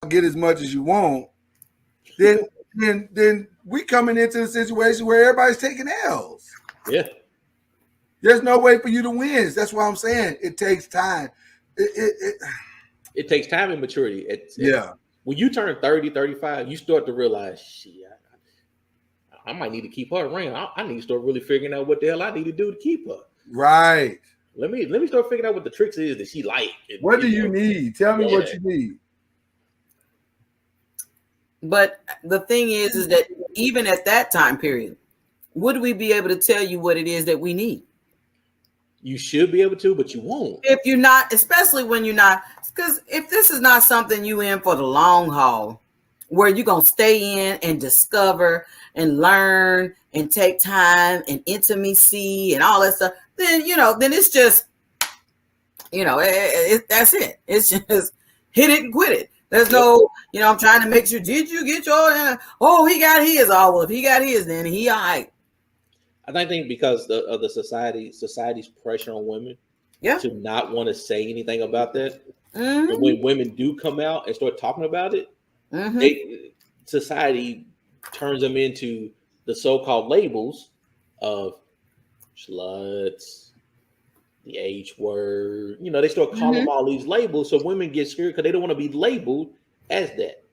get as much as you want, then we coming into a situation where everybody's taking L's. Yeah. There's no way for you to win. That's why I'm saying it takes time. It takes time and maturity. Yeah. When you turn 30, 35, you start to realize, shit, I might need to keep her around. I need to start really figuring out what the hell I need to do to keep her. Right. Let me start figuring out what the tricks is that she like. What do you need? Tell me what you need. But the thing is that even at that time period, would we be able to tell you what it is that we need? You should be able to, but you won't. If you're not, especially when you're not, because if this is not something you in for the long haul, where you're going to stay in and discover and learn and take time and intimacy and all that stuff, then, then it's just, that's it. It's just hit it and quit it. There's no, I'm trying to make sure, did you get your, oh, he got his. Oh, well, if he got his, then he all right. I think because of the society's pressure on women to not want to say anything about that. Mm-hmm. And when women do come out and start talking about it, society turns them into the so-called labels of sluts, the H word. They start calling them all these labels, so women get scared because they don't want to be labeled as that.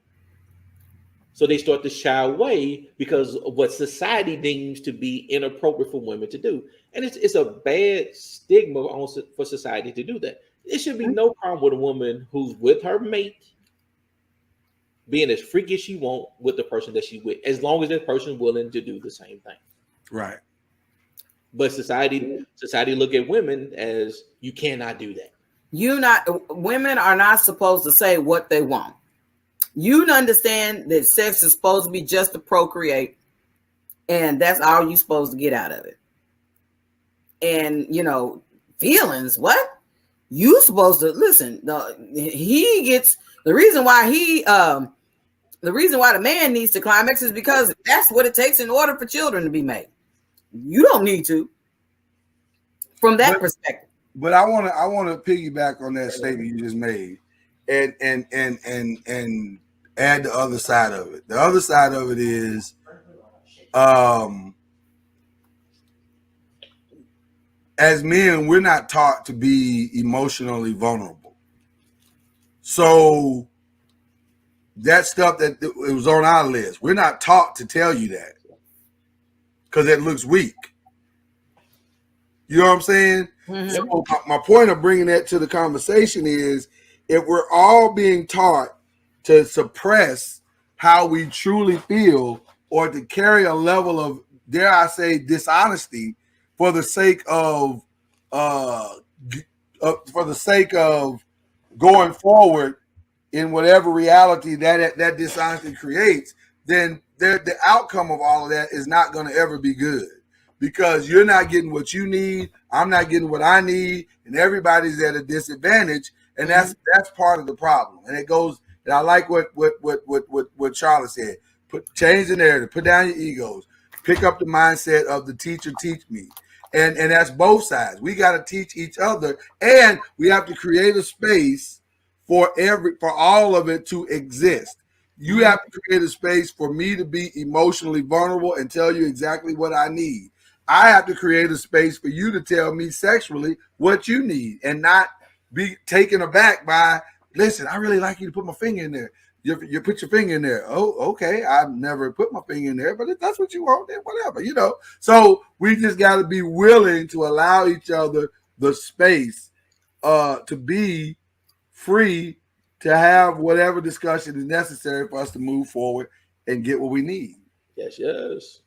So they start to shy away because of what society deems to be inappropriate for women to do. And it's a bad stigma for society to do that. It should be no problem with a woman who's with her mate being as freaky as she wants with the person that she's with, as long as that person is willing to do the same thing. Right. But society look at women as you cannot do that. Women are not supposed to say what they want. You understand that sex is supposed to be just to procreate, and that's all you're supposed to get out of it. And feelings, what? You supposed to listen. The reason why the man needs to climax is because that's what it takes in order for children to be made. You don't need to, from that perspective. But I want to piggyback on that statement you just made, and add the other side of it. The other side of it is, as men, we're not taught to be emotionally vulnerable. So that stuff that it was on our list, we're not taught to tell you that because it looks weak. You know what I'm saying? Mm-hmm. So my point of bringing that to the conversation is, if we're all being taught to suppress how we truly feel, or to carry a level of, dare I say, dishonesty for the sake of going forward in whatever reality that dishonesty creates, then the outcome of all of that is not going to ever be good, because you're not getting what you need, I'm not getting what I need, and everybody's at a disadvantage, and that's part of the problem. And it goes. And I like what Charlotte said. Change the narrative, put down your egos, pick up the mindset of the teacher teach me. And that's both sides. We got to teach each other, and we have to create a space for all of it to exist. You have to create a space for me to be emotionally vulnerable and tell you exactly what I need. I have to create a space for you to tell me sexually what you need, and not be taken aback by, listen, I really like you to put my finger in there. You put your finger in there. Oh, okay. I've never put my finger in there, but if that's what you want, then whatever, So we just got to be willing to allow each other the space to be free to have whatever discussion is necessary for us to move forward and get what we need. Yes.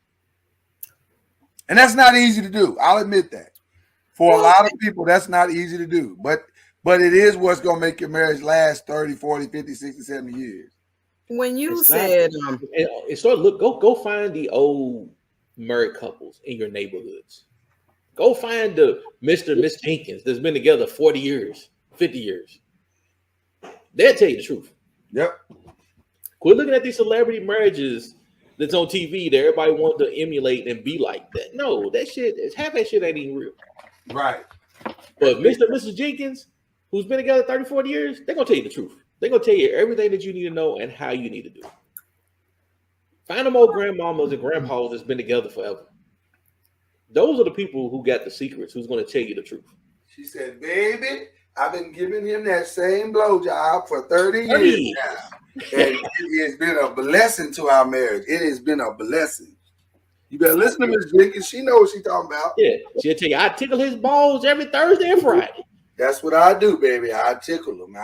And that's not easy to do. I'll admit that. For a lot of people, that's not easy to do. But it is what's going to make your marriage last 30, 40, 50, 60, 70 years. When you said, go find the old married couples in your neighborhoods. Go find the Mr. and Miss Jenkins that's been together 40 years, 50 years. They'll tell you the truth. Yep. Quit looking at these celebrity marriages that's on TV that everybody wants to emulate and be like that. No, half that shit ain't even real. Right. But Mr. and Mrs. Jenkins, who's been together 30, 40 years, they're going to tell you the truth. They're gonna tell you everything that you need to know and how you need to do it. Find them old grandmamas and grandpas that's been together forever. Those are the people who got the secrets, who's going to tell you the truth. She said, baby, I've been giving him that same blowjob for 30 30 years years. now. And it has been a blessing to our marriage. It has been a blessing. You better listen to Miss Jenkins. She knows what she's talking about. Yeah, she'll tell you, I tickle his balls every Thursday and Friday. That's what I do, baby. I tickle him.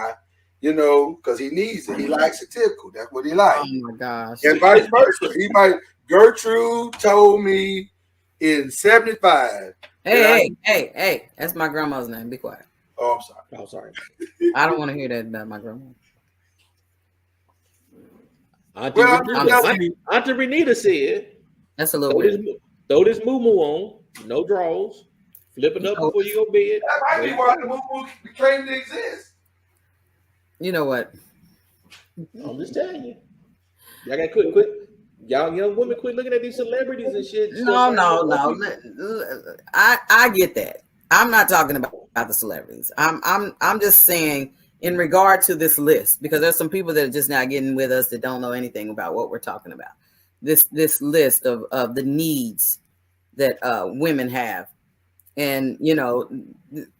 Because he needs it. He likes to tickle. That's what he likes. Oh my gosh. And vice versa. Gertrude told me in 75. Hey, that's my grandma's name. Be quiet. Oh, I'm sorry. Oh, sorry. I don't want to hear that about my grandma. Auntie Renita said, that's a little weird. Throw this moo-moo on, no drawers, flip it up before you go to bed. That might be why the moo-moo came to exist. You know what? I'm just telling you. Y'all got quit. Y'all young women quit looking at these celebrities and shit. No. I get that. I'm not talking about the celebrities. I'm just saying in regard to this list, because there's some people that are just not getting with us that don't know anything about what we're talking about. This list of the needs that women have. And,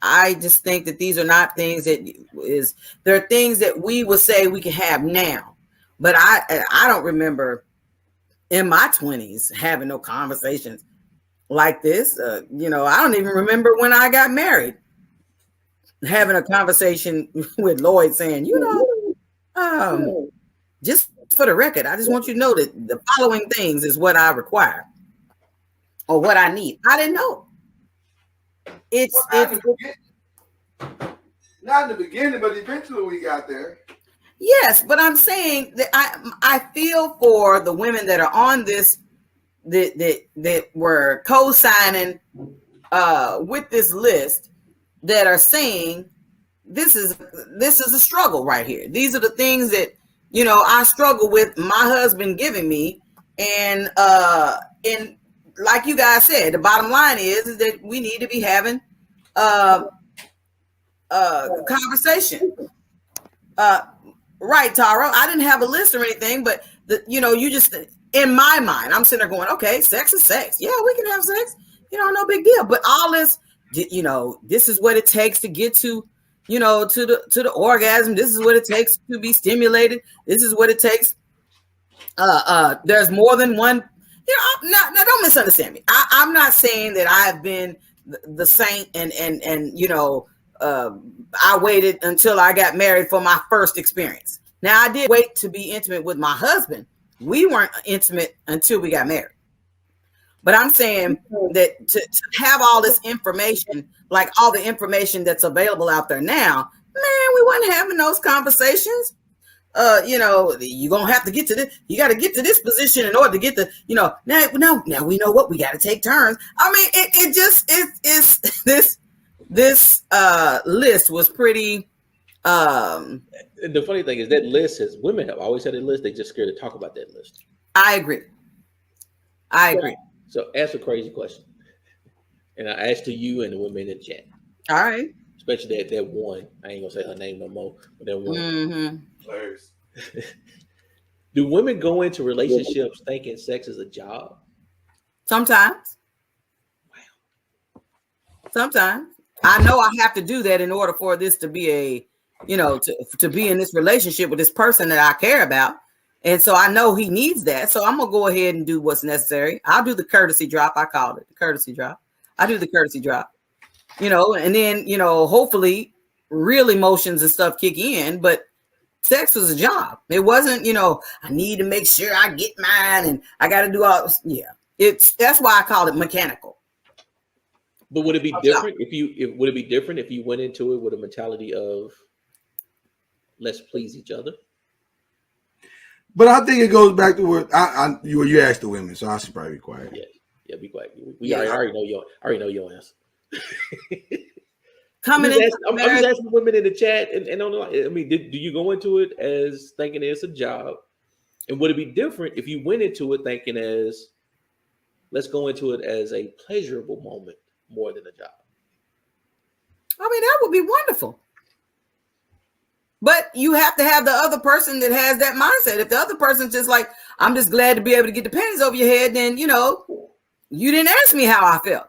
I just think that these are not things they're things that we would say we can have now. But I don't remember in my 20s having no conversations like this. I don't even remember when I got married, having a conversation with Lloyd saying, just for the record, I just want you to know that the following things is what I require or what I need. I didn't know. Not in the beginning, but eventually we got there. Yes, but I'm saying that I feel for the women that are on this that were co-signing with this list that are saying this is a struggle right here. These are the things that I struggle with my husband giving me, and like you guys said, the bottom line is that we need to be having conversation. Right, Tara. I didn't have a list or anything, but you just, in my mind, I'm sitting there going, okay, sex is sex. Yeah, we can have sex. No big deal. But all this, this is what it takes to get to the orgasm. This is what it takes to be stimulated. This is what it takes. There's more than one. Don't misunderstand me. I'm not saying that I've been the saint and I waited until I got married for my first experience. Now, I did wait to be intimate with my husband. We weren't intimate until we got married. But I'm saying that to have all this information, like all the information that's available out there now, man, we weren't having those conversations. You're going to have to get to this. You got to get to this position in order to get the, now we know what we got to take turns. I mean, this list was pretty. The funny thing is that list has women have always had a list. They just scared to talk about that list. I agree. So ask a crazy question, and I asked to you and the women in the chat. All right. Especially that one. I ain't gonna say her name no more, but that one. Mm-hmm. Do women go into relationships thinking sex is a job? Sometimes. Wow. Sometimes. I know I have to do that in order for this to be to be in this relationship with this person that I care about. And so I know he needs that. So I'm going to go ahead and do what's necessary. I'll do the courtesy drop. I called it the courtesy drop. I do the courtesy drop, and then, hopefully real emotions and stuff kick in. But sex was a job. It wasn't, I need to make sure I get mine and I got to do all. Yeah. That's why I call it mechanical. But would it be different if you went into it with a mentality of let's please each other? But I think it goes back to what you asked the women, so I should probably be quiet. Yeah, be quiet. I already know your answer. I'm just asking women in the chat and on the line. I mean, do you go into it as thinking it's a job? And would it be different if you went into it thinking as let's go into it as a pleasurable moment more than a job? I mean, that would be wonderful. But you have to have the other person that has that mindset. If the other person's just like, I'm just glad to be able to get the panties over your head, then you didn't ask me how I felt.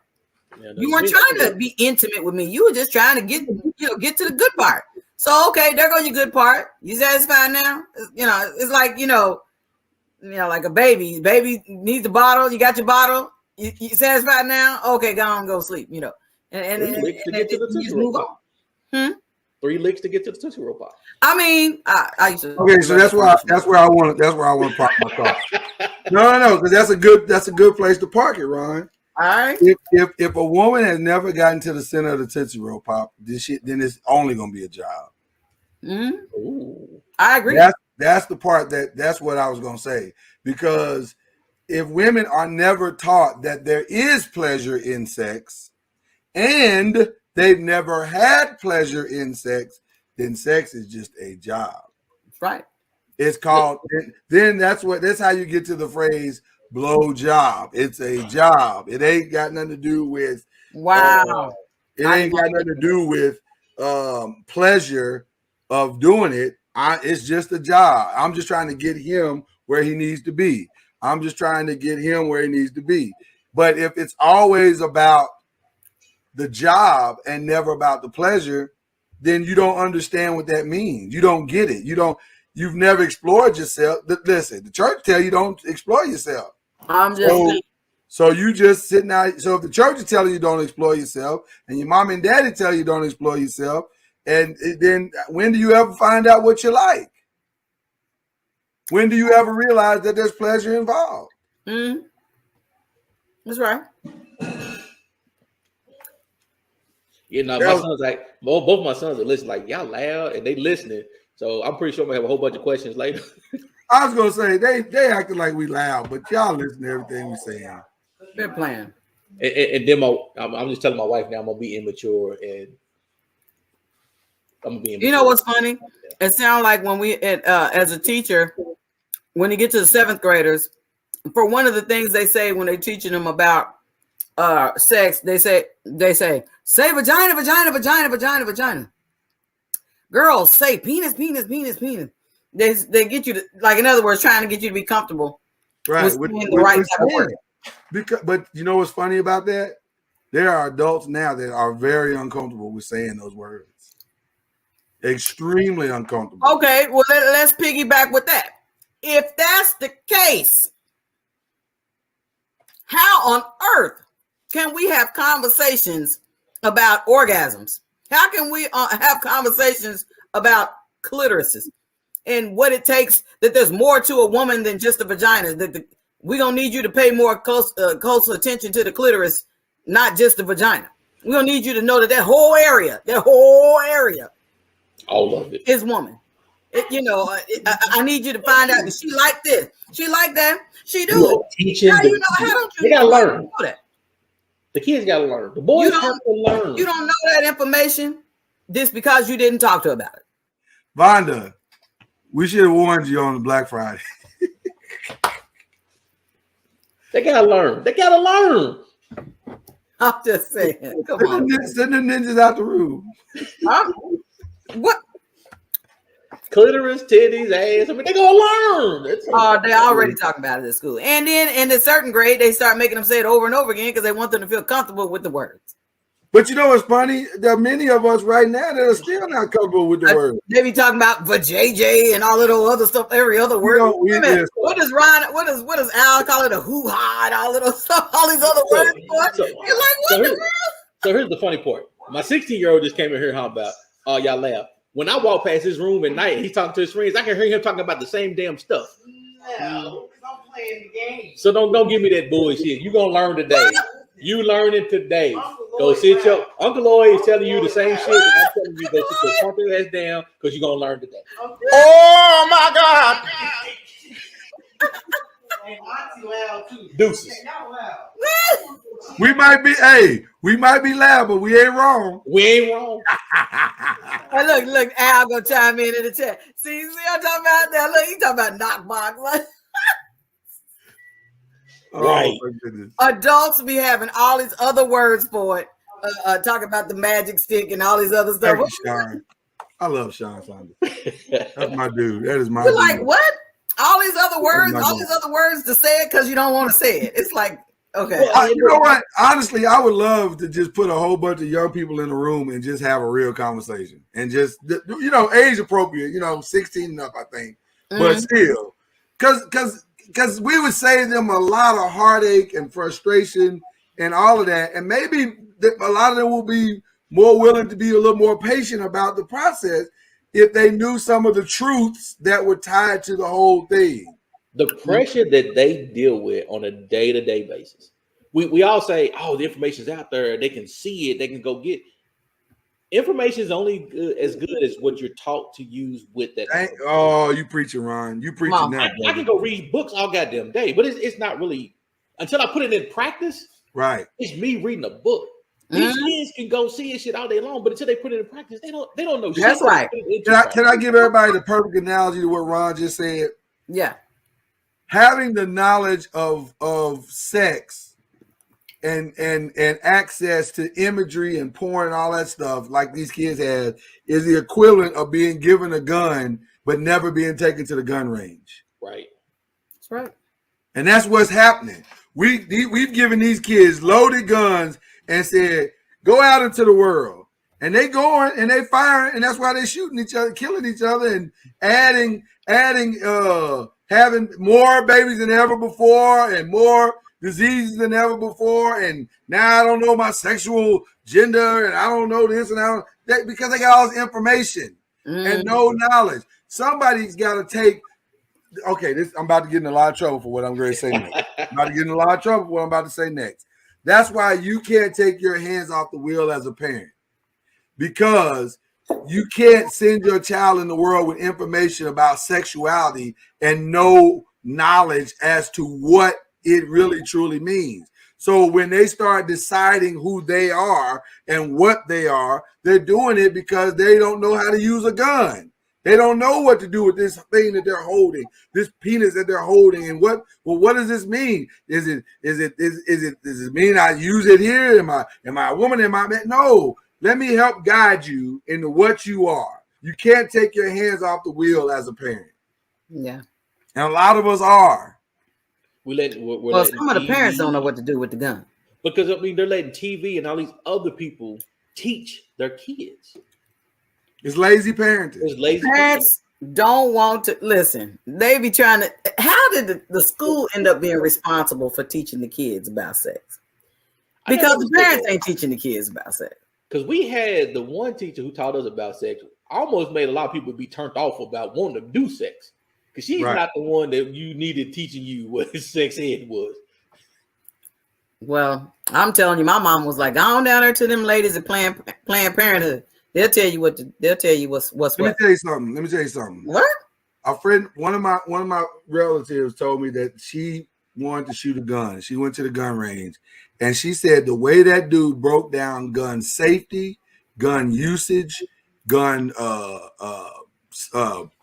Yeah, you weren't trying to be intimate with me. You were just trying to get to the good part. So okay, there goes your good part. You satisfied now? It's like like a baby. Baby needs a bottle. You got your bottle. You satisfied now? Okay, go on, go sleep. And 3 licks to get to the Tootsie Roll Pop. 3 licks to get to the Tootsie Roll Pop. I mean, I used to. Okay, so that's where I want to park my car. No, because that's a good place to park it, Ron. All right. If a woman has never gotten to the center of the Tootsie Roll Pop, then it's only gonna be a job. Mm-hmm. I agree. That's the part that's what I was gonna say, because if women are never taught that there is pleasure in sex, and they've never had pleasure in sex, then sex is just a job. That's right. It's called. Then that's how you get to the phrase blow job. It's a job. It ain't got nothing to do with it ain't got nothing to do with pleasure of doing it. It's just a job. I'm just trying to get him where he needs to be. But if it's always about the job and never about the pleasure, then you don't understand what that means. You don't get it. You've never explored yourself. Listen, the church tell you don't explore yourself. So you just sitting out. So if the church is telling you don't explore yourself, and your mom and daddy tell you don't explore yourself, and then when do you ever find out what you like? When do you ever realize that there's pleasure involved? Mm-hmm. That's right. My sons both my sons are listening. Like, y'all loud and they listening. So I'm pretty sure I'm gonna have a whole bunch of questions later. I was gonna say they acting like we loud, but y'all listen to everything we saying. They're playing. And then I'm just telling my wife now I'm gonna be immature and I'm gonna be immature. You know what's funny? It sounds like when we as a teacher, when you get to the 7th graders, for one of the things they say when they're teaching them about sex, they say vagina, vagina, vagina, vagina, vagina. Girls say penis, penis, penis, penis. They get you to, like, in other words, trying to get you to be comfortable. Right. With the right type of word. But you know what's funny about that? There are adults now that are very uncomfortable with saying those words. Extremely uncomfortable. Okay, well, let's piggyback with that. If that's the case, how on earth can we have conversations about orgasms? How can we have conversations about clitorises and what it takes, that there's more to a woman than just a vagina? We're going to need you to pay more close attention to the clitoris, not just the vagina. We're going to need you to know that whole area, all of it, is woman. I need you to find out that she like this, she like that, she do. How don't you? They gotta learn. Know that? The kids gotta learn. The boys have to learn. You don't know that information just because you didn't talk to her about it. Vonda, we should have warned you on the Black Friday. They gotta learn. I'm just saying. Come on. Send the ninjas out the room. What? Clitoris, titties, ass. I mean, they're gonna learn. They're already talking about it at school. And then in the certain grade, they start making them say it over and over again because they want them to feel comfortable with the words. But you know what's funny? There are many of us right now that are still not comfortable with the words. They be talking about vajayjay and all of those other stuff, every other word. What does Al call it? A hoo-ha and all of those stuff, all these other words. You're like, what the hell? So here's the funny part. My 16-year-old just came in here talking about, y'all laugh. When I walk past his room at night, he's talking to his friends. I can hear him talking about the same damn stuff. No, I'm playing the game. So don't give me that bullshit. You gonna learn today. You learning today. Go sit your Uncle Lloyd is telling you the same shit. I'm telling you, go sit your fucking ass down because you're gonna learn today. Oh my God! And Auntie loud too. Deuces. We might be loud, but we ain't wrong. We ain't wrong. Hey, look, Al gonna chime in the chat. See, I'm talking about that. Look, he talking about knockbox. Right. Adults be having all these other words for it. Talking about the magic stick and all these other stuff. I love Sean Saunders. That's my dude. That is my You're dude. like, what? All these other words, my all dude. these other words to say it because you don't want to say it. It's like, okay. Well, You know what? Honestly, I would love to just put a whole bunch of young people in the room and just have a real conversation and just, you know, age appropriate, you know, 16 and up, I think. But still, because we would save them a lot of heartache and frustration and all of that. And maybe a lot of them will be more willing to be a little more patient about the process if they knew some of the truths that were tied to the whole thing. The pressure that they deal with on a day-to-day basis. We all say, oh, the information's out there. They can see it. They can go get. Information is only as good as what you're taught to use with that. Oh, you preaching, Ron. You preaching now. I can go read books all goddamn day, but it's not really until I put it in practice. Right. It's me reading a book. These kids can go see it shit all day long, but until they put it in practice, they don't know shit. That's right. Can I give everybody the perfect analogy to what Ron just said? Yeah. Having the knowledge of sex and access to imagery and porn and all that stuff like these kids have is the equivalent of being given a gun but never being taken to the gun range. Right. That's right. And that's what's happening. We've given these kids loaded guns and said, go out into the world. And they going and they firing, and that's why they shooting each other, killing each other, and adding, having more babies than ever before and more diseases than ever before. And now I don't know my sexual gender, and I don't know this and that because they got all this information and no knowledge. Somebody's got to take. Okay, I'm about to get in a lot of trouble for what I'm going to say next. I'm about to get in a lot of trouble for what I'm about to say next. That's why you can't take your hands off the wheel as a parent, because you can't send your child in the world with information about sexuality and no knowledge as to what it really truly means. So when they start deciding who they are and what they are, they're doing it because they don't know how to use a gun. They don't know what to do with this thing that they're holding, this penis that they're holding, and what does this mean? Does it mean I use it here? Am I a woman? Am I man? No. Let me help guide you into what you are. You can't take your hands off the wheel as a parent. Yeah. And a lot of us are. Well, some of the parents don't know what to do with the gun. Because, I mean, they're letting TV and all these other people teach their kids. It's lazy parenting. It's lazy Parents don't want to listen. They be trying to. How did the school end up being responsible for teaching the kids about sex? Because the parents ain't teaching the kids about sex. Because we had the one teacher who taught us about sex, almost made a lot of people be turned off about wanting to do sex. Because she's not the one that you needed teaching you what sex ed was. Well, I'm telling you, my mom was like, "Go on down there to them ladies at Planned Parenthood. They'll tell you what's what." Let me tell you something. What? A friend, one of my relatives told me that she wanted to shoot a gun. She went to the gun range, and she said the way that dude broke down gun safety, gun usage, gun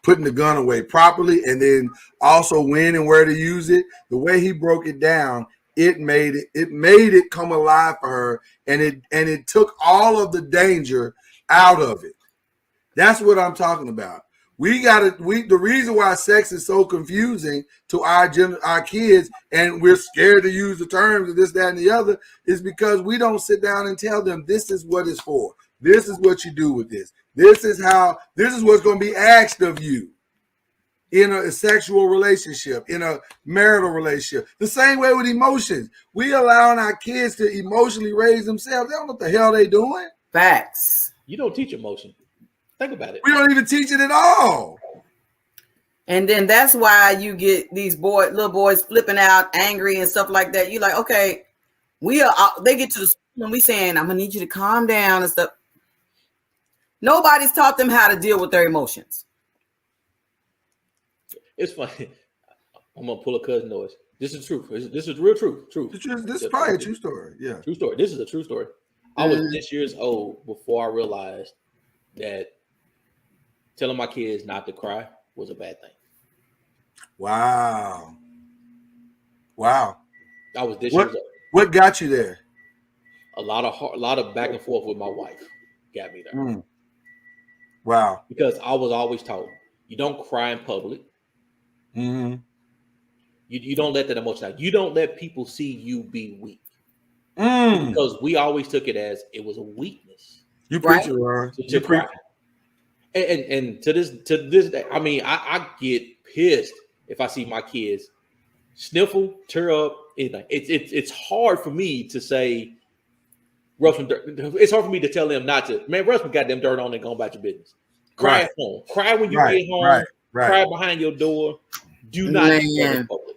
putting the gun away properly, and then also when and where to use it. The way he broke it down, it made it come alive for her, and it took all of the danger out of it. That's what I'm talking about. The reason why sex is so confusing to our kids, and we're scared to use the terms of this, that, and the other, is because we don't sit down and tell them this is what it's for. This is what you do with this. This is what's going to be asked of you in a sexual relationship, in a marital relationship. The same way with emotions. We allowing our kids to emotionally raise themselves. They don't know what the hell they doing. Facts. You don't teach emotion. Think about it. We don't even teach it at all. And then that's why you get these little boys flipping out, angry and stuff like that. You're like, okay, they get to the school and we saying, I'm gonna need you to calm down and stuff. Nobody's taught them how to deal with their emotions. It's funny. I'm gonna pull a cousin noise. This is truth. This is real truth. This is probably a true story. Yeah. True story. This is a true story. I was 6 years old before I realized that telling my kids not to cry was a bad thing. Wow. I was this years old. What got you there? A lot of back and forth with my wife got me there. Wow. because I was always taught you don't cry in public. Mm-hmm. You don't let that emotion out. You don't let people see you be weak Mm. because we always took it as it was a weakness You Right. preach it, Ron. to You cry. preach. And to this day, I mean, I get pissed if I see my kids sniffle, tear up, anything. It's hard for me to say rub some dirt. It's hard for me to tell them not to. Man, rub some goddamn dirt on and go about your business. Cry Right. at home. Cry when you Right. get home. Right. Right. Cry behind your door. Do not do that in Man, public.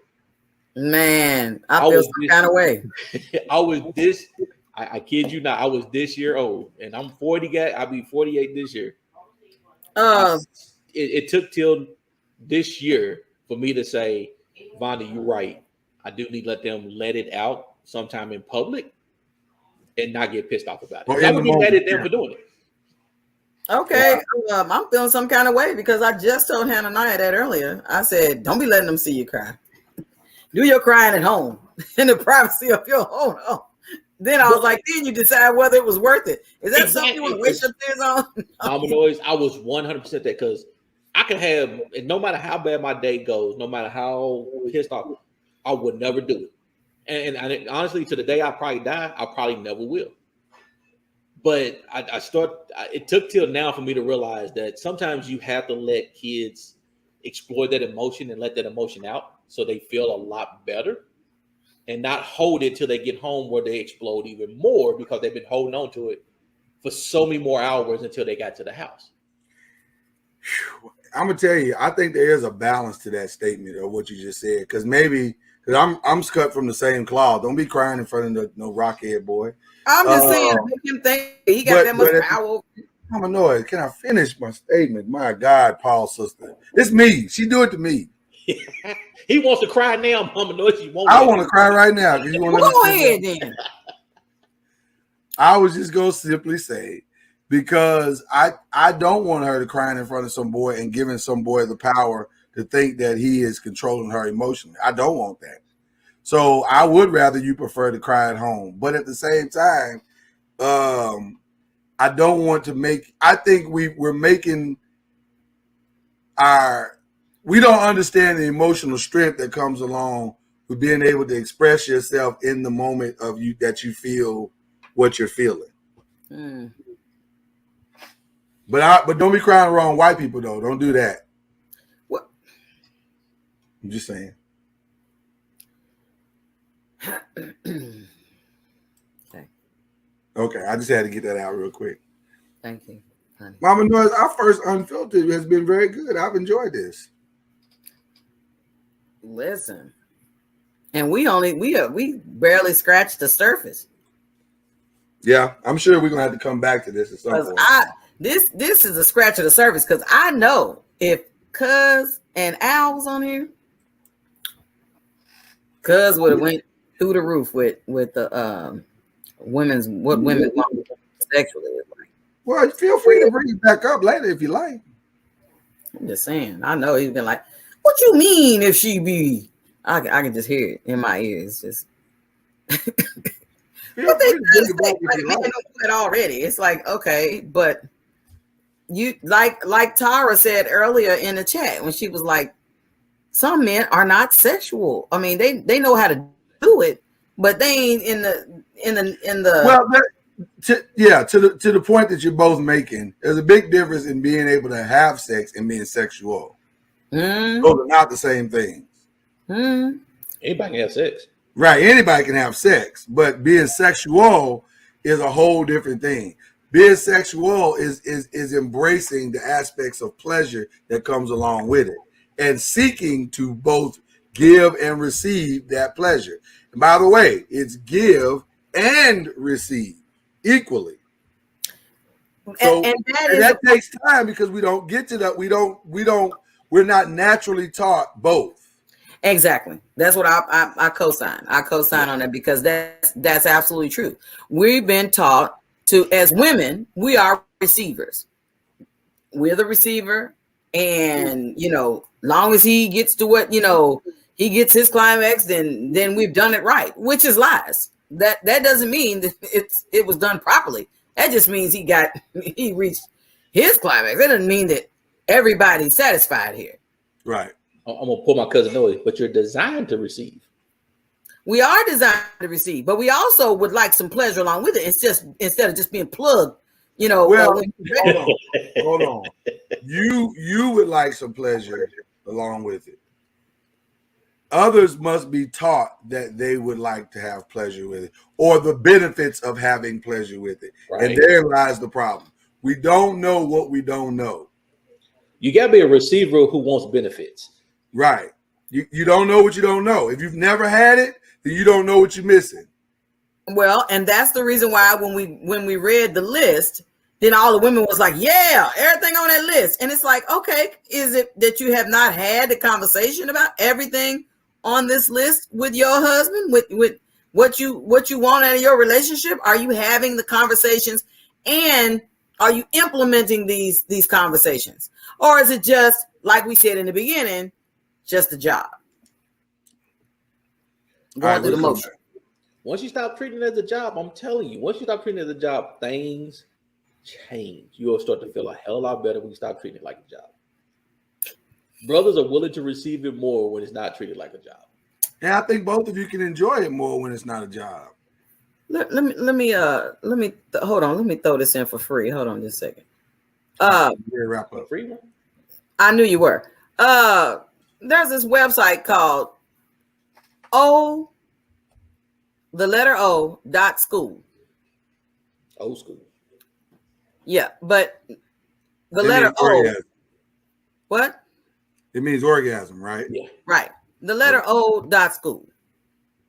man, I I feel was some this- kind of way. I was this. I kid you not. I was this year old, and I'm 40. I'll be 48 this year. It took till this year for me to say, Vonda, you're right. I do need to let them let it out sometime in public and not get pissed off about it. Or 'Cause I in would the get mad moment, at them yeah. for doing it. Okay, I'm feeling some kind of way because I just told Hananiah that earlier. I said, don't be letting them see you cry. Do your crying at home in the privacy of your own home. Then I was like, then you decide whether it was worth it. Is that something you want to waste your tears on? Mama Noise, I was 100% that because I could have, and no matter how bad my day goes, no matter how pissed off, I would never do it. And honestly, to the day I probably die, I probably never will. But it took till now for me to realize that sometimes you have to let kids explore that emotion and let that emotion out so they feel a lot better and not hold it till they get home where they explode even more because they've been holding on to it for so many more hours until they got to the house. I'm gonna tell you, I think there is a balance to that statement of what you just said, because I'm cut from the same cloth. Don't be crying in front of no rockhead boy. I'm just saying, make him think he got that much power. I'm annoyed. Can I finish my statement? My God, Paul's sister. It's me. She do it to me. He wants to cry now, Mama Noise. I want to cry right now. You want Go ahead then. I was just gonna simply say, because I don't want her to crying in front of some boy and giving some boy the power to think that he is controlling her emotionally. I don't want that. So I would rather you prefer to cry at home. But at the same time, I don't want to make, I think we're making we don't understand the emotional strength that comes along with being able to express yourself in the moment of you that you feel what you're feeling. Mm. But don't be crying around white people though. Don't do that. What? I'm just saying. Okay, I just had to get that out real quick. Thank you, honey. Mama Noise, our first Unfiltered has been very good. I've enjoyed this. Listen, and we barely scratched the surface. Yeah, I'm sure we're gonna have to come back to this at some point. This is a scratch of the surface because I know if Cuz and Al was on here, Cuz would have went through the roof with the what women want sexually. Well, feel free to bring it back up later if you like. I'm just saying. I know he's been like, "What you mean if she be?" I can just hear it in my ears. Just. But they know it already. It's like, okay, but you like Tara said earlier in the chat when she was like, some men are not sexual. I mean, they know how to do it, but they ain't in the well. To the point that you're both making, there's a big difference in being able to have sex and being sexual. Those are not the same things. Anybody can have sex. Right, anybody can have sex, but being sexual is a whole different thing. Being sexual is embracing the aspects of pleasure that comes along with it and seeking to both give and receive that pleasure. And by the way, it's give and receive equally. So and that takes time because we don't get to that. We're not naturally taught both. Exactly. That's what I co-sign. I co-sign on that because that's absolutely true. We've been taught to, as women, we are receivers. We're the receiver, and long as he gets to what he gets his climax, then we've done it right, which is lies. That doesn't mean that it was done properly. That just means he reached his climax. It doesn't mean that everybody's satisfied here. Right. I'm gonna pull my cousin Noise, but you're designed to receive. We are designed to receive, but we also would like some pleasure along with it. It's just instead of just being plugged, you know. Well, hold on. You would like some pleasure along with it. Others must be taught that they would like to have pleasure with it, or the benefits of having pleasure with it. Right. And there lies the problem. We don't know what we don't know. You gotta be a receiver who wants benefits. Right. You don't know what you don't know. If you've never had it, then you don't know what you're missing. Well, and that's the reason why when we read the list, then all the women was like, yeah, everything on that list. And it's like, okay, is it that you have not had the conversation about everything on this list with your husband, with what you want out of your relationship? Are you having the conversations, and are you implementing these conversations? Or is it just, like we said in the beginning, just a job? Going through the motion. Once you stop treating it as a job, I'm telling you, once you stop treating it as a job, things change. You'll start to feel a hell of a lot better when you stop treating it like a job. Brothers are willing to receive it more when it's not treated like a job. And I think both of you can enjoy it more when it's not a job. Let me hold on. Let me throw this in for free. Hold on just a second. Wrap up. Free one? I knew you were. There's this website called O.school. Old school. Yeah, but the letter O. Orgasm. What? It means orgasm, right? Yeah. Right. The letter O.school.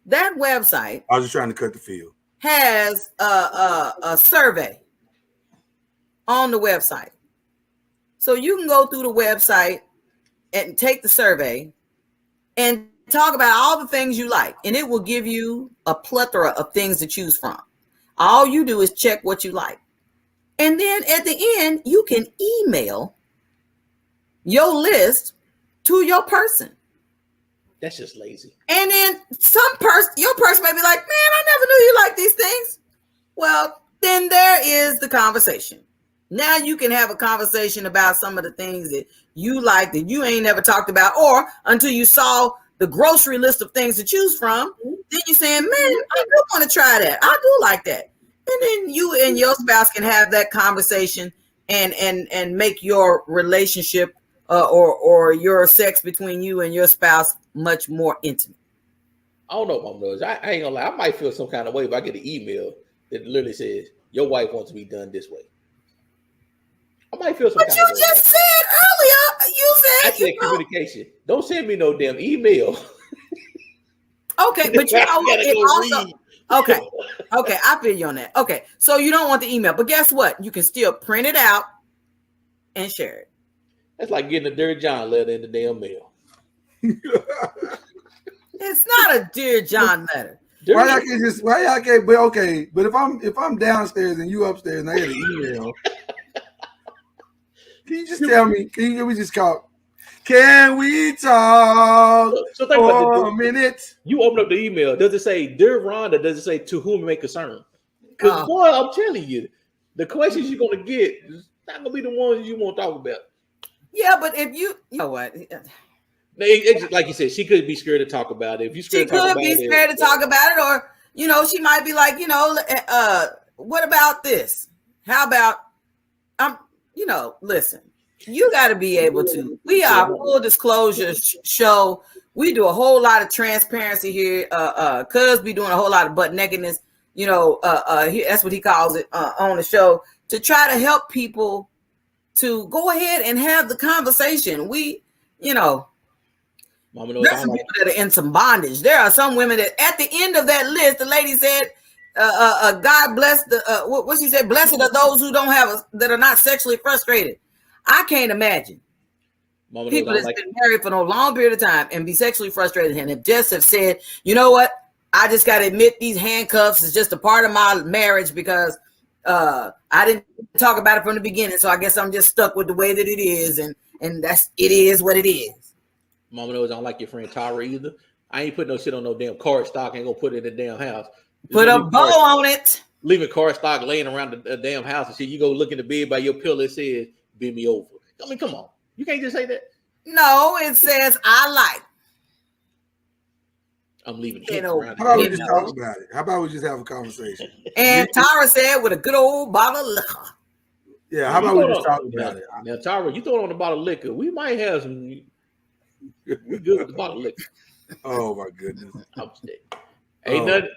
That website I was just trying to cut the field. has a survey on the website. So you can go through the website and take the survey and talk about all the things you like, and it will give you a plethora of things to choose from. All you do is check what you like. And then at the end, you can email your list to your person. That's just lazy. And then your person may be like, man, I never knew you liked these things. Well, then there is the conversation. Now you can have a conversation about some of the things that you like that you ain't never talked about, or until you saw the grocery list of things to choose from, then you're saying, man, I do want to try that. I do like that. And then you and your spouse can have that conversation and make your relationship or your sex between you and your spouse much more intimate. I don't know, Mom knows. I ain't gonna lie. I might feel some kind of way if I get an email that literally says your wife wants to be done this way. I might feel some kind of way. But you just said earlier, I said communication. Don't send me no damn email. Okay, but you know what? It also okay, I feel you on that. Okay, so you don't want the email, but guess what? You can still print it out and share it. That's like getting a Dear John letter in the damn mail. It's not a Dear John letter. Why y'all can't? But okay, but if I'm downstairs and you upstairs and I get an email, can you just tell me? Can we just call? Can we talk for a minute? You open up the email. Does it say Dear Rhonda? Does it say to whom it may concern? Because boy, I'm telling you, the questions you're gonna get is not gonna be the ones you want to talk about. Yeah, but if you know what? Like you said, she could be scared to talk about it. If you scared to talk about it, or she might be like, what about this? How about listen, you got to be able to. We are a full disclosure show. We do a whole lot of transparency here. Cuz be doing a whole lot of butt nakedness. That's what he calls it on the show, to try to help people to go ahead and have the conversation. There's some people that are in some bondage. There are some women that at the end of that list, the lady said, God bless what she said, blessed are those who that are not sexually frustrated. I can't imagine people that's been married for no long period of time and be sexually frustrated and have just said, you know what? I just got to admit these handcuffs is just a part of my marriage because I didn't talk about it from the beginning. So I guess I'm just stuck with the way that it is. And it is what it is. Mama knows I don't like your friend Tara either. I ain't putting no shit on no damn card stock. I ain't gonna put it in the damn house. Put a bow on it. Leaving card stock laying around the damn house and shit. You go look in the bed by your pillow. It says bend me over. I mean, come on. You can't just say that. No, it says I like. I'm leaving You hints know, around. How about we bend just me talk over. about it? How about we just have a conversation? And Tara said with a good old bottle of liquor. Yeah, how You about we throw just it on- talk about it? Now, Tyra, you throw it on a bottle of liquor. We might have some. We good with the bottle of liquor. Oh my goodness. I'm saying. Ain't nothing.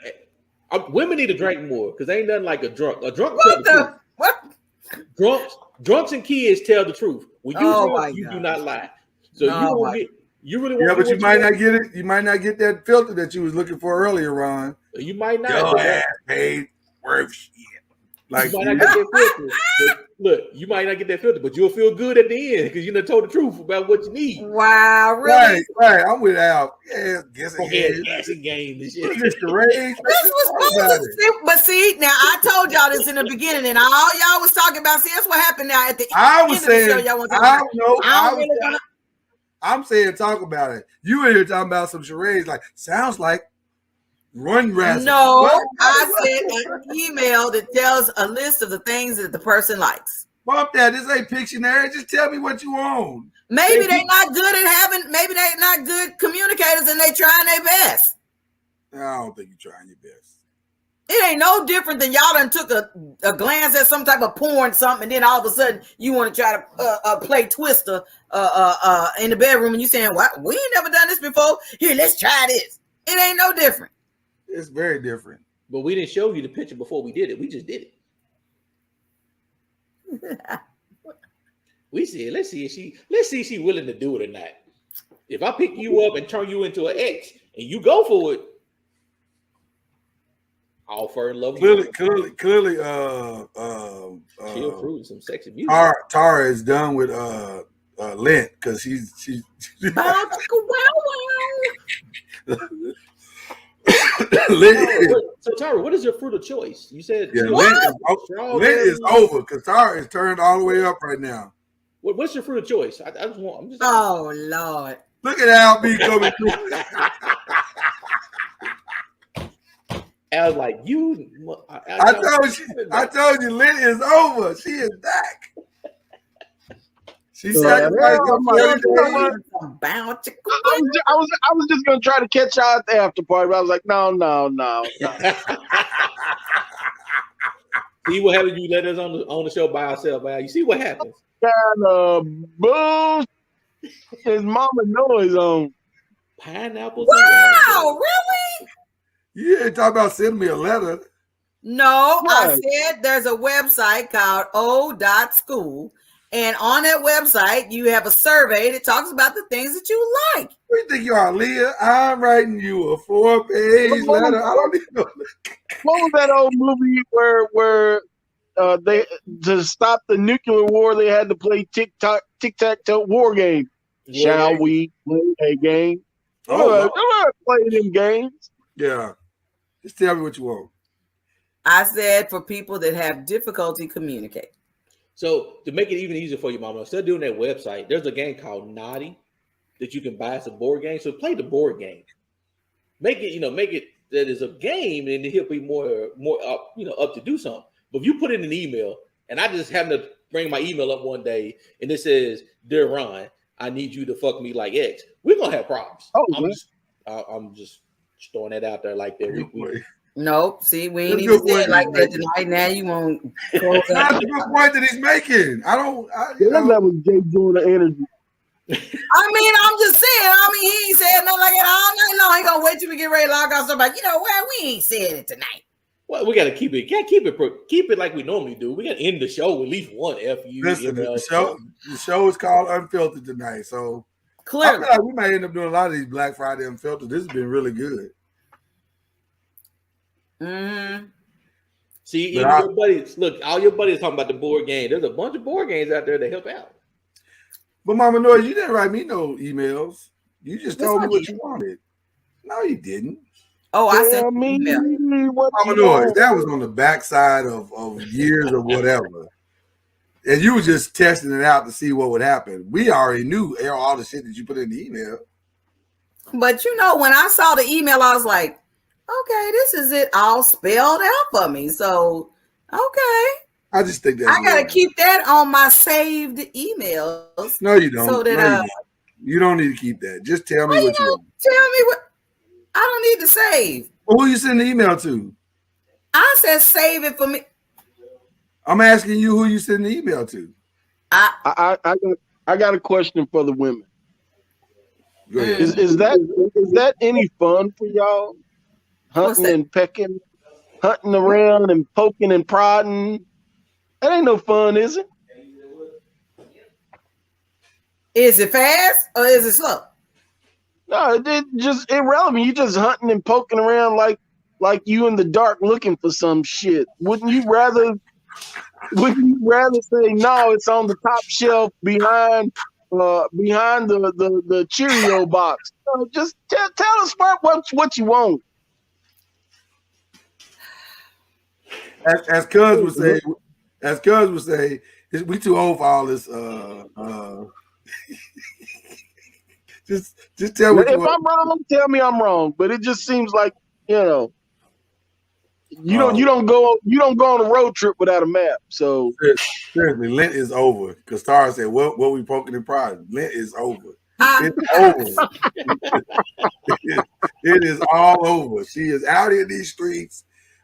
Women need to drink more because ain't nothing like a drunk. A drunk tell What the truth. the what? Drunks and kids tell the truth. When you Oh, drunk, my you God. do not lie. So you Oh, won't my get. You really Yeah, won't but get you what might want. not get it. You might not get that filter that you was looking for earlier, Ron. You might not. Your But ass paid worth shit. Like you might not get that filter. But look, you might not get that filter, but you'll feel good at the end because you done told the truth about what you need. Wow, really? right. I'm with Al. Yeah, guess Go again. ahead, guessing game and What shit. is this charade? This was supposed to see, but see, now I told y'all this in the beginning, and all y'all was talking about. See, that's what happened now at the I was end of the show. saying, Y'all want to I talk don't know. I don't really want to. I'm saying talk about it. You in here talking about some charades like sounds like run razzle. No, What? I said an email that tells a list of the things that the person likes. Bump that. This ain't Pictionary. Just tell me what you own. Maybe they're not good at having. Maybe they're not good communicators, and they trying their best. I don't think you're trying your best. It ain't no different than y'all done took a glance at some type of porn, something, and then all of a sudden you want to try to play Twister in the bedroom, and you saying, "What? We ain't never done this before. Here, let's try this." It ain't no different. It's very different. But we didn't show you the picture before we did it. We just did it. We said, let's see if she willing to do it or not. If I pick you up and turn you into an ex and you go for it, all for in love. Clearly, she approved some sexy music. Tara is done with Lent because she's So Tara, what is your fruit of choice? You said Lent is over because Tara is turned all the way up right now. What's your fruit of choice? I'm just. Oh Lord! Look at Al B coming through. I was like, you. I told you, Lent is over. She is back. She sacrificed I was just gonna try to catch y'all at the after party, but I was like, no. See what happens? You let us on the show by ourselves, Al. You see what happens? Kind of bull. His mama noise on Pineapples. Wow, really? You ain't talking about sending me a letter. No, Right. I said there's a website called o.school, and on that website you have a survey that talks about the things that you like. What do you think you are, Leah? I'm writing you a 4-page letter. I don't even know. what was that old movie where they to stop the nuclear war they had to play tic-tac-toe war game. Shall we play a game? I'm not playing them games. Yeah. Just tell me what you want. I said for people that have difficulty communicating. So to make it even easier for you, Mama, instead of doing that website, there's a game called Naughty that you can buy as a board game. So play the board game. Make it that is a game, and he'll be more up, up to do something. But if you put in an email, and I just happen to bring my email up one day, and it says, "Dear Ron, I need you to fuck me like X," we're gonna have problems. I'm just throwing that out there like that. Nope. See, we ain't even said like that tonight. Now you won't. That's the good point that he's making. That was Jay doing the energy. I'm just saying. He ain't said nothing like that all night long. He gonna wait till we get ready to log off. Somebody, we ain't said it tonight. Well, we gotta keep it like we normally do. We gotta end the show with at least one FU. Listen, the show is called Unfiltered tonight, so clearly I feel like we might end up doing a lot of these Black Friday Unfiltered. This has been really good. Mm-hmm. See, even your buddies. Look, all your buddies talking about the board game. There's a bunch of board games out there that help out. But Mama Noise, you didn't write me no emails. You just told me what you wanted. No, you didn't. Oh, I said me. Mama Noise, that was on the backside of years of whatever. And you were just testing it out to see what would happen. We already knew all the shit that you put in the email. But when I saw the email, I was like, okay, this is it all spelled out for me. So, okay. I just think that's I gotta weird. keep that on my saved emails. No, you don't. So that No, you don't. You don't need to keep that. Just tell me what you want. tell me what I don't need to save. Well, who you send the email to? I said save it for me. I'm asking you who you send the email to. I got a question for the women. Go ahead. Is that any fun for y'all? Hunting and pecking, hunting around and poking and prodding. That ain't no fun, is it? Is it fast or is it slow? No, it just irrelevant. You just hunting and poking around like you in the dark looking for some shit. Wouldn't you rather say no? It's on the top shelf behind the Cheerio box. No, just tell us what you want. As Cuz would say, we too old for all this. Just tell me. If I'm wrong, tell me I'm wrong. But it just seems like you don't go on a road trip without a map. So seriously, Lent is over. Because Tara said, "What we poking and prodding? Lent is over. It's over. It is all over. She is out in these streets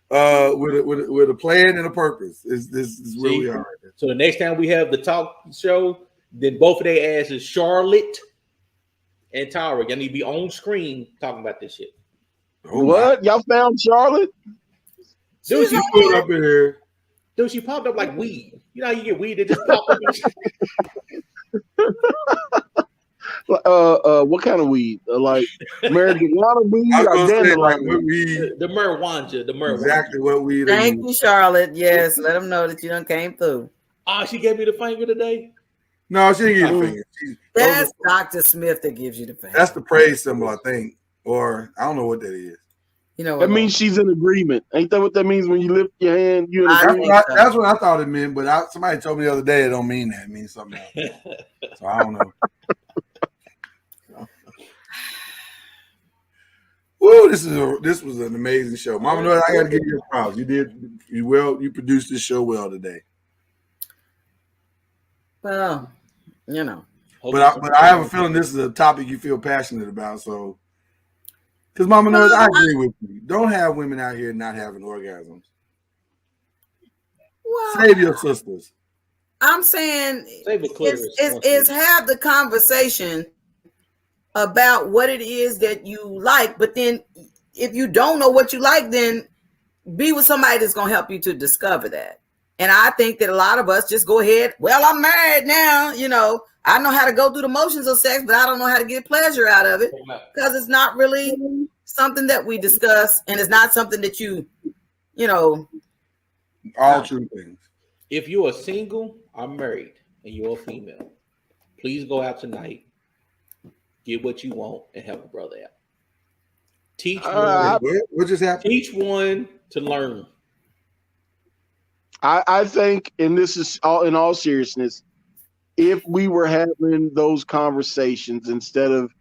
with a plan and a purpose. This is where we are. So the next time we have the talk show, then both of their asses, Charlotte and Tara, y'all need to be on screen talking about this shit. Oh, what? Y'all found Charlotte? Dude, she put up in here. Dude, she popped up like weed. You know how you get weed that just pop up? What kind of weed? Like marijuana weed or dandelion weed? The marijuana. Exactly what weed. Thank you, Charlotte. Yes, let them know that you done came through. Oh, she gave me the finger today. No, she didn't give you the finger. That's Dr. Smith that gives you the finger. That's the praise symbol, I think, or I don't know what that is. You know, that means she's in agreement. Ain't that what that means when you lift your hand? You in agreement? That's what I thought it meant, but somebody told me the other day it don't mean that. It means something else. So I don't know. Woo! This was an amazing show, Mama Noise. I got to give you props. You produced this show well today. Well, But I have a feeling this is a topic you feel passionate about. So, because Mama Noise, I agree with you. Don't have women out here not having orgasms. Well, save your sisters. I'm saying is have the conversation about what it is that you like, but then if you don't know what you like, then be with somebody that's going to help you to discover that. And I think that a lot of us just go ahead, well, I'm married now, I know how to go through the motions of sex, but I don't know how to get pleasure out of it because it's not really something that we discuss, and it's not something that all true things. If you are single or married and you're a female, please go out tonight, get what you want, and help a brother out. Teach one. What just happened? Teach one to learn. I think, and this is in all seriousness, if we were having those conversations instead of,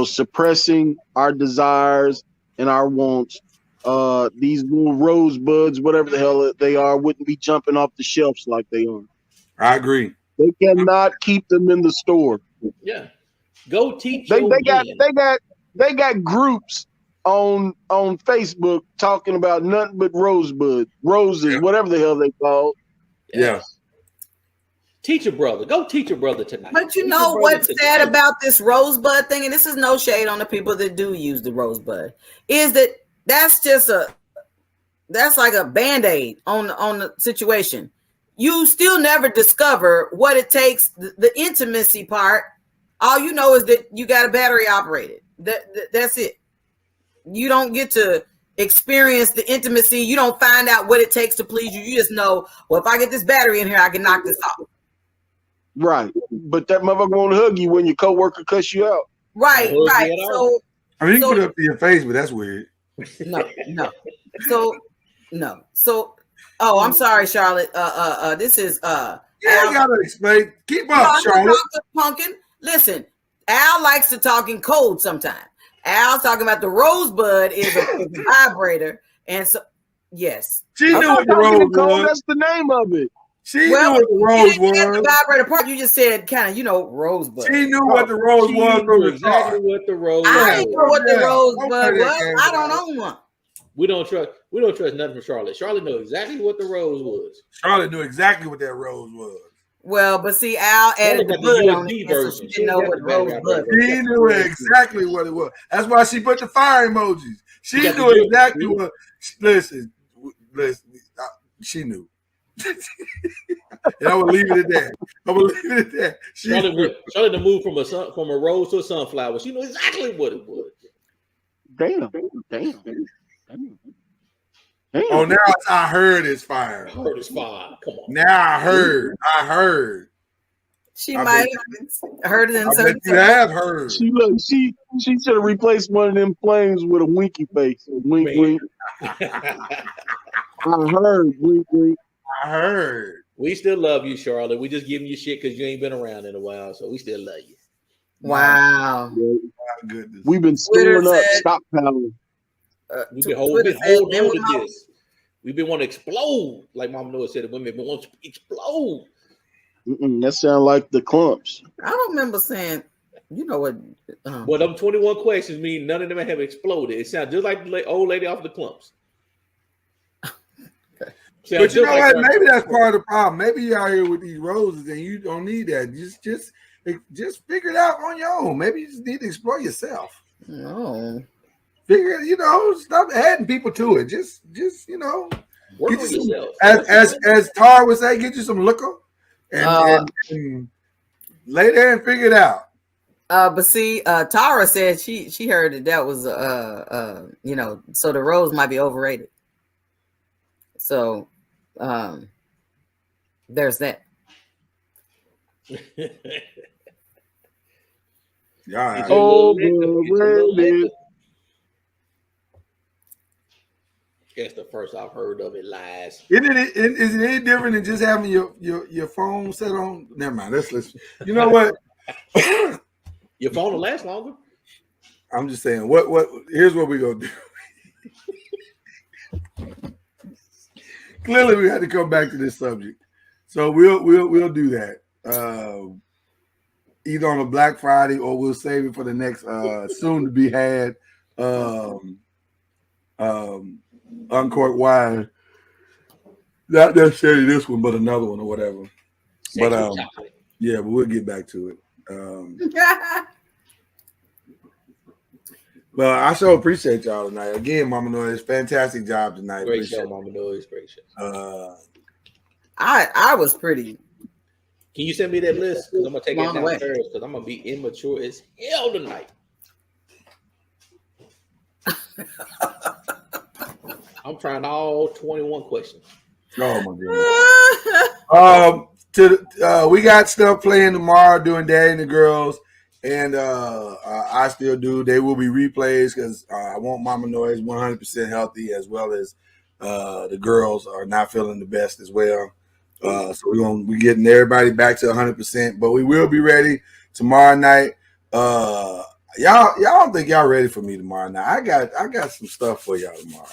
suppressing our desires and our wants, these little rosebuds, whatever the hell they are, wouldn't be jumping off the shelves like they are. I agree. They cannot keep them in the store. Yeah, go teach. They got groups on Facebook talking about nothing but roses, whatever the hell they call. Yeah. Teach a brother. Go teach a brother tonight. But you know what's sad about this rosebud thing, and this is no shade on the people that do use the rosebud, is that that's like a Band-Aid on the situation. You still never discover what it takes, the intimacy part. All you know is that you got a battery operated. That's it. You don't get to experience the intimacy. You don't find out what it takes to please you. You just know, well, if I get this battery in here, I can knock this off. Right. But that motherfucker won't hug you when your coworker cuss you out. Right. So I mean, you can put it up to your face, but that's weird. No. So oh, I'm sorry, Charlotte. This is Yeah, you gotta explain. Keep up, Charlotte. Pumpkin. Listen, Al likes to talk in code sometimes. Al's talking about the rosebud is a vibrator, and so yes, she knew what the rosebud. That's the name of it. She knew what the rose You didn't get the was. vibrator part. You just said kind of, rosebud. She knew what the rose She was from knew the exactly start. what the rose I didn't know was. what the Yeah, rosebud don't play that was. game I with don't us. own one. We don't trust nothing from Charlotte. Charlotte knew exactly what the rose was. Charlotte knew exactly what that rose was. Well, but see, Al added Charlotte the got the bud on USB it, so version. she She didn't know got what the battery rosebud operated was. She knew exactly what it was. That's why she put the fire emojis. She got knew the exactly USB. what. Listen. She knew. And I will leave it at that. She knew. Charlotte moved from a rose to a sunflower. She knew exactly what it was. Damn. Oh, now I heard it's fire. Heard is fine. Come on. Now I heard. She I might have heard it in I some. bet you have heard. She should have replaced one of them flames with a winky face. Wink, Man. wink. I heard. Wink, wink. I heard. We still love you, Charlotte. We just giving you shit because you ain't been around in a while, so we still love you. Wow. My goodness. We've been storing up stockpiling. We've been holding on to this. We've been wanting to explode, like Mama Noah said. Women want to explode. That sounds like the clumps. I don't remember saying, you know what? Well, them 21 questions mean none of them have exploded. It sounds just like the old lady off the clumps. But you know what? Maybe that's part of the problem. Maybe you're out here with these roses and you don't need that. Just figure it out on your own. Maybe you just need to explore yourself. No. Figure, stop adding people to it. Just work get on you yourself. As Tar would say, get you some liquor and lay there and figure it out. But see, Tara said she heard that was so the rose might be overrated. So there's that. Yeah. Overrated. That's the first I've heard of it. Lies. Is it any different than just having your phone set on? Never mind. Let's listen. You know what? Your phone will last longer. I'm just saying. What? Here's what we're gonna do. Clearly, we had to come back to this subject, so we'll do that. Either on a Black Friday or we'll save it for the next soon to be had uncorked wine. Not necessarily this one, but another one or whatever. But yeah, but we'll get back to it. Well, I so appreciate y'all tonight. Again, Mama Noise, fantastic job tonight. Great show, Mama Noise. Great show. I was pretty. Can you send me that list? Because I'm gonna take it downstairs because I'm gonna be immature as hell tonight. I'm trying all 21 questions. Oh my goodness. We got stuff playing tomorrow doing Daddy and the Girls, and I still do. They will be replays because I want Mama Noise 100% healthy, as well as the girls are not feeling the best as well. So we're getting everybody back to 100%, but we will be ready tomorrow night. Y'all don't think y'all ready for me tomorrow night? I got some stuff for y'all tomorrow.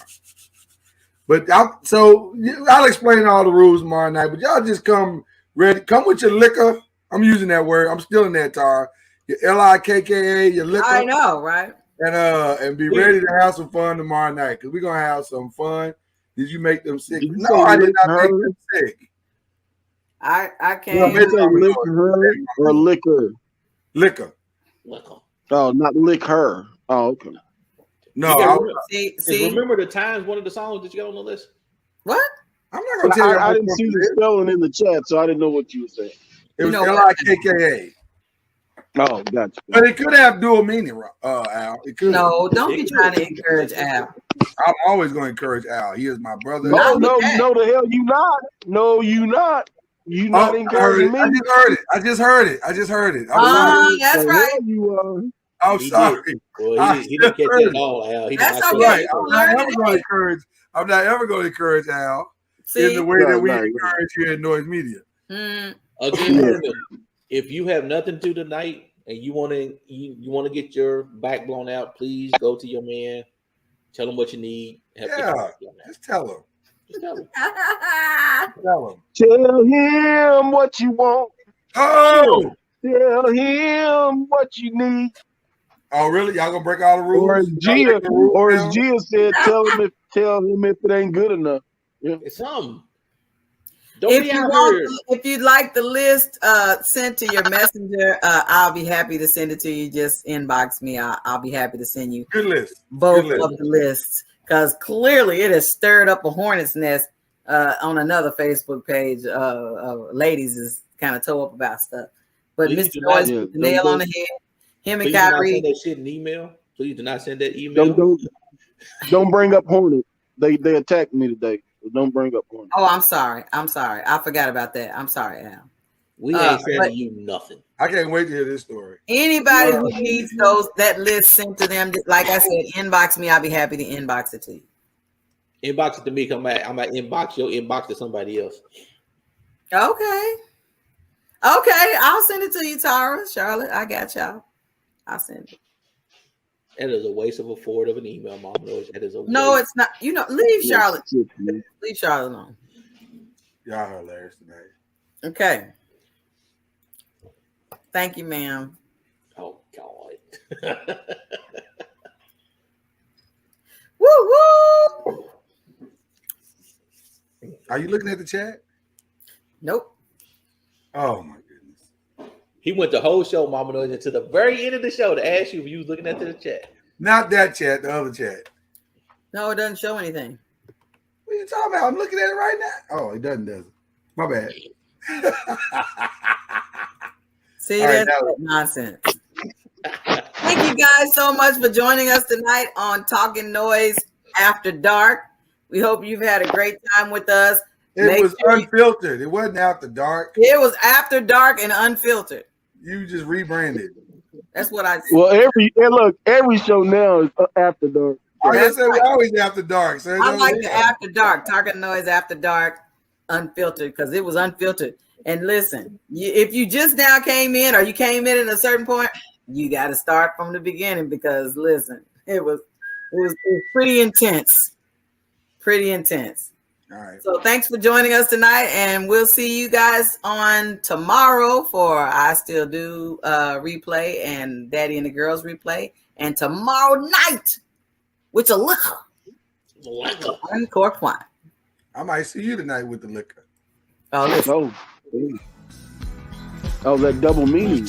But I'll explain all the rules tomorrow night. But y'all just come ready. Come with your liquor. I'm using that word. I'm still in that tar. Your LIKKA, your liquor. I know, right? And be ready to have some fun tomorrow night because we're gonna have some fun. Did you make them sick? No, I did not make them sick. I can't. Liquor or liquor? Liquor. Oh, not lick her. Oh, okay. No, see. Remember the Times, one of the songs that you got on the list? What? I'm not gonna tell you. I didn't see the spelling in the chat, so I didn't know what you were saying. It was LIKKA. Oh, gotcha. But it could have dual meaning, Al. It could. No, don't be trying to encourage Al. I'm always going to encourage Al. He is my brother. No, the hell you not. No, you not. You not encouraging me. I just heard it. I'm sorry. That's right. You are. I'm sorry. Well, he didn't catch that at all, Al. That's okay. I'm not ever going to encourage Al in the way that we encourage here at Noise Media. Again, if you have nothing to do tonight and you want to get your back blown out, please go to your man. Tell him what you need. Just tell him. Tell him. Tell him. Tell him what you want. Oh, Tell him what you need. oh, really? Y'all gonna break all the rules? Or as Y'all break Gia, the rules or as now? Gia said, tell him if it ain't good enough. Yeah. It's something. Don't If be you out want, here. if you'd like the list sent to your messenger, I'll be happy to send it to you. Just inbox me. I'll be happy to send you Good list. both Good of list. the lists because clearly it has stirred up a hornet's nest on another Facebook page. Ladies is kind of toe up about stuff, but Please Mr. do not- Noise put the nail on the head. Him and Please do not Kyrie. send that shit in email. Please do not send that email. Don't bring up Hornet. They attacked me today. So don't bring up Hornet. Oh, I'm sorry. I forgot about that. I'm sorry, Al. We ain't but sending you nothing. I can't wait to hear this story. Anybody who needs that list sent to them, like I said, inbox me. I'll be happy to inbox it to you. Inbox it to me. Come back. I'm gonna inbox your inbox to somebody else. Okay. I'll send it to you, Tara, Charlotte. I got y'all. I'll send it. That is a waste of a forward of an email, Mom. That is a No, waste. it's not. You know, leave Charlotte. Shit, man. Leave Charlotte alone. Y'all are hilarious tonight. Okay. Thank you, ma'am. Oh God. Woo woo. Are you looking at the chat? Nope. Oh my goodness. He went the whole show, Mama Noise, to the very end of the show to ask you if you was looking at the chat. Not that chat, the other chat. No, it doesn't show anything. What are you talking about? I'm looking at it right now. Oh, it does it? My bad. See, All right, that's nonsense. Thank you guys so much for joining us tonight on Talkin Noise After Dark. We hope you've had a great time with us. It was unfiltered. It wasn't after dark. It was after dark and unfiltered. You just rebranded. That's what I said. Well, every show now is after dark. Oh, That's yes, we right. always after dark. So I like the after dark, Talkin Noise After Dark, unfiltered, because it was unfiltered. And listen, if you just now came in or you came in at a certain point, you got to start from the beginning because listen, it was pretty intense. Pretty intense. All right. So thanks for joining us tonight, and we'll see you guys on tomorrow for I Still Do replay and Daddy and the Girls replay, and tomorrow night with the liquor. Uncorked wine. I might see you tonight with the liquor. Oh, listen. Oh, that double meaning.